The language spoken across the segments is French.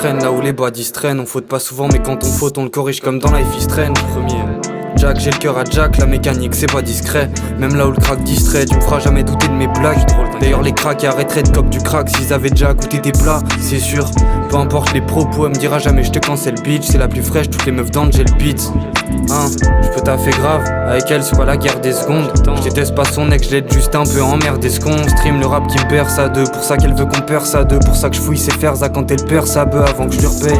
traîne là où les bas traînent. On faute pas souvent mais quand on faute on le corrige comme dans Life is Strange. Premier Jack, j'ai le cœur à Jack, la mécanique c'est pas discret. Même là où le crack distrait, tu me feras jamais douter de mes blagues. D'ailleurs les cracks arrêteraient de cop du crack s'ils avaient déjà goûté tes plats, c'est sûr. Peu importe les propos, elle me dira jamais je te cancel bitch. C'est la plus fraîche, toutes les meufs d'Angel Beats. Je peux taffer grave, avec elle c'est pas la guerre des secondes. Je déteste pas son ex, je l'aide juste un peu emmerdé ce qu'on stream le rap qui me perce à deux. Pour ça qu'elle veut qu'on perce à deux, pour ça que je fouille ses fers à quand elle perd sa bœuf avant que je lui repaye.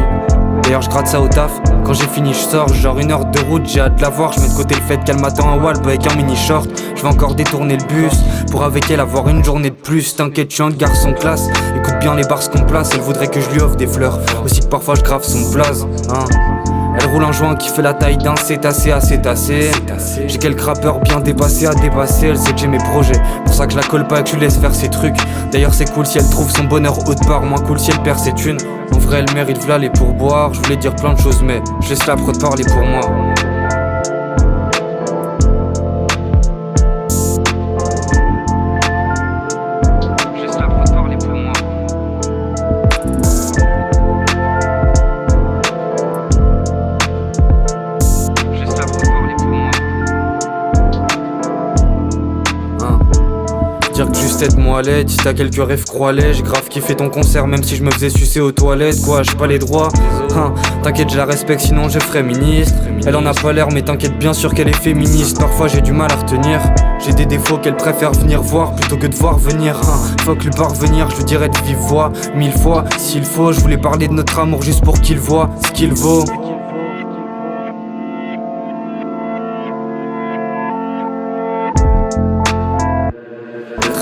D'ailleurs je gratte ça au taf, quand j'ai fini je sors, genre 1 heure de route, j'ai hâte de la voir. Je mets de côté le fait qu'elle m'attend à Walp avec un mini short. Je vais encore détourner le bus, pour avec elle avoir une journée de plus. T'inquiète je suis un garçon classe, écoute bien les bars qu'on place. Elle voudrait que je lui offre des fleurs, aussi que parfois je grave son blaze. Elle roule un joint qui fait la taille d'un cétacé à cétacé. J'ai quelques rappeurs bien dépassés à dépasser. Elle sait que j'ai mes projets, pour ça que je la colle pas et que je lui laisse faire ses trucs. D'ailleurs c'est cool si elle trouve son bonheur haut de part, moins cool si elle perd ses thunes. En vrai elle mérite v'là les pourboires. Je voulais dire plein de choses mais je laisse la prod parler pour moi. Dire que juste aide-moi à l'aide, si t'as quelques rêves crois-les. J'ai grave kiffé ton concert même si je me faisais sucer aux toilettes. Quoi, j'ai pas les droits, t'inquiète je la respecte sinon je ferai ministre. Elle en a pas l'air mais t'inquiète bien sûr qu'elle est féministe. Parfois j'ai du mal à retenir, j'ai des défauts qu'elle préfère venir voir plutôt que de voir venir. Faut que lui parvenir, je lui dirais de vive voix 1000 fois s'il faut. Je voulais parler de notre amour juste pour qu'il voit ce qu'il vaut.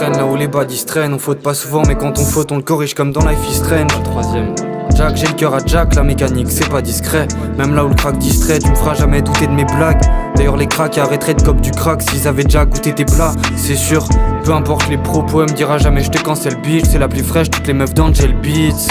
Là où les bas traînent, on faute pas souvent mais quand on faute on le corrige comme dans Life is Strange. Troisième Jack, j'ai le cœur à Jack, la mécanique c'est pas discret. Même là où le crack distrait, tu me feras jamais douter de mes blagues. D'ailleurs les cracks arrêteraient de cop du crack s'ils avaient déjà goûté tes plats, c'est sûr. Peu importe les propos, elle me dira jamais je te cancel bitch. C'est la plus fraîche, toutes les meufs d'Angel Beats.